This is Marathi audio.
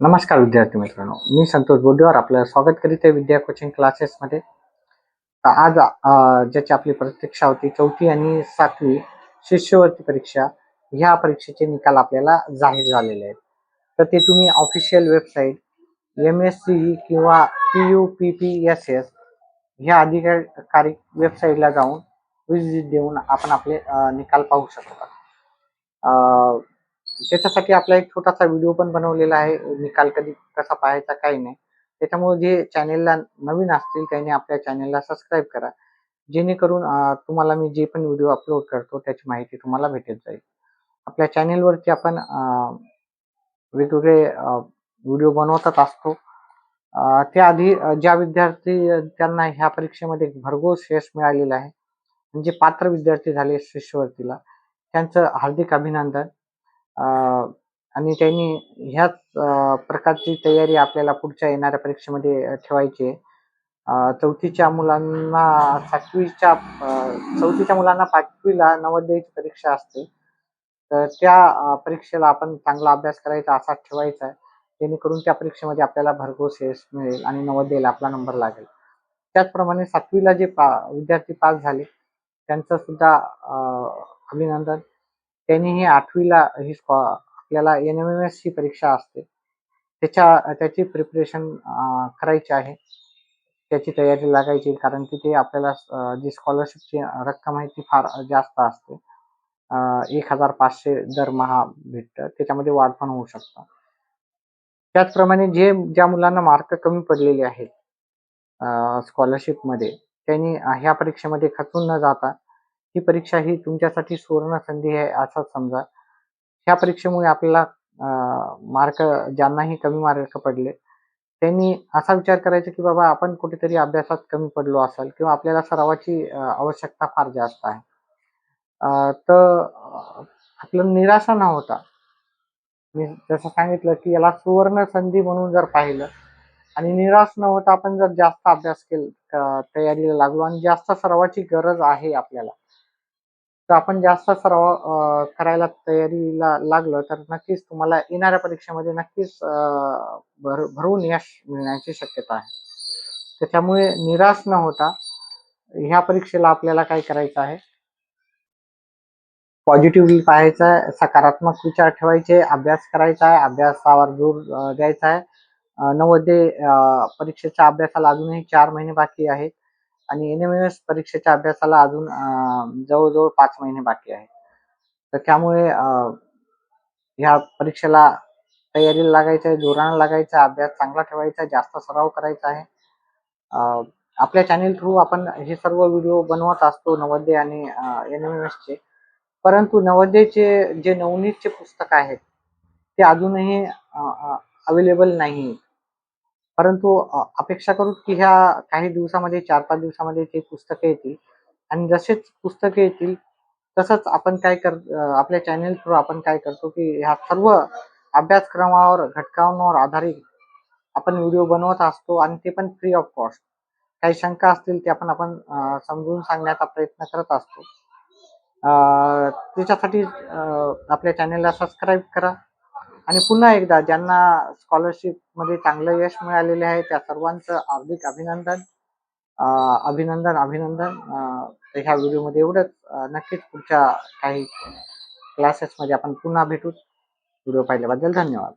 नमस्कार विद्यार्थी मित्रांनो, मी संतोष बोडेवार आपलं स्वागत करीत आहे विद्या कोचिंग क्लासेसमध्ये. तर आज ज्याची आपली प्रतीक्षा होती 4थी आणि 7वी शिष्यवृत्ती परीक्षा, ह्या परीक्षेचे निकाल आपल्याला जाहीर झालेले आहेत. तर ते तुम्ही ऑफिशियल वेबसाईट MSCE किंवा PUPPSS ह्या अधिकारी वेबसाईटला जाऊन विजिट देऊन आपण आपले निकाल पाहू शकता. त्याच्यासाठी आपला एक छोटासा व्हिडिओ पण बनवलेला आहे, निकाल कसा पाहायचा काही नाही. त्याच्यामुळे जे चॅनेलला नवीन असतील त्यांनी आपल्या चॅनेलला सबस्क्राईब करा, जेणेकरून तुम्हाला मी जे पण व्हिडिओ अपलोड करतो त्याची माहिती तुम्हाला भेटत जाईल. आपल्या चॅनेलवरती आपण वेगवेगळे व्हिडिओ बनवतच असतो. त्याआधी ज्या विद्यार्थी त्यांना ह्या परीक्षेमध्ये भरघोस यश मिळालेलं आहे, म्हणजे पात्र विद्यार्थी झाले शिष्यवृत्तीला, त्यांचं हार्दिक अभिनंदन. आणि त्यांनी ह्याच प्रकारची तयारी आपल्याला पुढच्या येणाऱ्या परीक्षेमध्ये ठेवायची आहे. चौथीच्या मुलांना 5वीला नवोदयाची परीक्षा असते. तर त्या परीक्षेला आपण चांगला अभ्यास करायचा असा ठेवायचा आहे, जेणेकरून त्या परीक्षेमध्ये आपल्याला भरघोस यश मिळेल आणि नवोदयाला आपला नंबर लागेल. त्याचप्रमाणे 7वीला जे विद्यार्थी पास झाले त्यांचं सुद्धा अभिनंदन. त्यांनीही 8वीला ही आपल्याला NMMS ही परीक्षा असते, त्याची प्रिपरेशन करायची आहे, त्याची तयारी लागायची, कारण की ते आपल्याला जी स्कॉलरशिपची रक्कम आहे ती फार जास्त असते. 1,500 दरमहा भेटतं, त्याच्यामध्ये वाढ पण होऊ शकतं. त्याचप्रमाणे ज्या मुलांना मार्क कमी पडलेले आहेत स्कॉलरशिपमध्ये, त्यांनी ह्या परीक्षेमध्ये खचून न जाता ही परीक्षा ही तुमच्यासाठी सुवर्ण संधी आहे असं समजा. ह्या परीक्षेमुळे आपल्याला मार्क, ज्यांनाही कमी मार्क पडले त्यांनी असा विचार करायचा की बाबा आपण कुठेतरी अभ्यासात कमी पडलो असेल किंवा आपल्याला सरावाची आवश्यकता फार जास्त आहे. तर आपलं निराशा न होता, मी जसं सांगितलं की याला सुवर्ण संधी म्हणून जर पाहिलं आणि निराश न होता आपण जर जास्त अभ्यास केला, तयारीला लागलो आणि जास्त सरावाची गरज आहे आपल्याला, तर आपण जास्त सराव करायला तयारीला लागलं तर नक्कीच तुम्हाला येणाऱ्या परीक्षेमध्ये नक्कीच भरभरून यश मिळण्याची शक्यता आहे. त्याच्यामुळे निराश न होता ह्या परीक्षेला आपल्याला काय करायचं आहे, पॉझिटिव्हली पाहायचं आहे, सकारात्मक विचार ठेवायचे, अभ्यास करायचा आहे, अभ्यासावर जोर द्यायचा आहे. नवोदय परीक्षेच्या अभ्यासाला अजूनही 4 महिने बाकी आहेत आणि NMMS परीक्षेच्या अभ्यासाला अजून जवळजवळ 5 महिने बाकी आहेत. तर त्यामुळे ह्या परीक्षेला तयारीला लागायचं आहे, जोरानं लागायचं आहे, अभ्यास चांगला ठेवायचा आहे, जास्त सराव करायचा आहे. आपल्या चॅनेल थ्रू आपण हे सर्व व्हिडिओ बनवत असतो नवोदय आणि NMMSचे. परंतु नवोदयचे जे नवनीतचे पुस्तक आहेत ते अजूनही अवेलेबल नाही. परंतु अपेक्षा करू की ह्या काही दिवसामध्ये 4-5 दिवसामध्ये ते पुस्तकं येतील आणि जसेच पुस्तकं येतील तसंच आपण आपल्या चॅनेल थ्रू आपण काय करतो की ह्या सर्व अभ्यासक्रमावर, घटकांवर आधारित आपण व्हिडिओ बनवत असतो आणि ते पण फ्री ऑफ कॉस्ट. काही शंका असतील ते आपण समजून सांगण्याचा प्रयत्न करत असतो. त्याच्यासाठी आपल्या चॅनेलला सबस्क्राईब करा आणि पुन्हा एकदा ज्यांना स्कॉलरशिपमध्ये चांगलं यश मिळालेले आहे त्या सर्वांचं हार्दिक अभिनंदन. अभिनंदन. तर ह्या व्हिडिओमध्ये एवढंच. नक्कीच पुढच्या काही क्लासेसमध्ये आपण पुन्हा भेटू. व्हिडिओ पाहिल्याबद्दल धन्यवाद.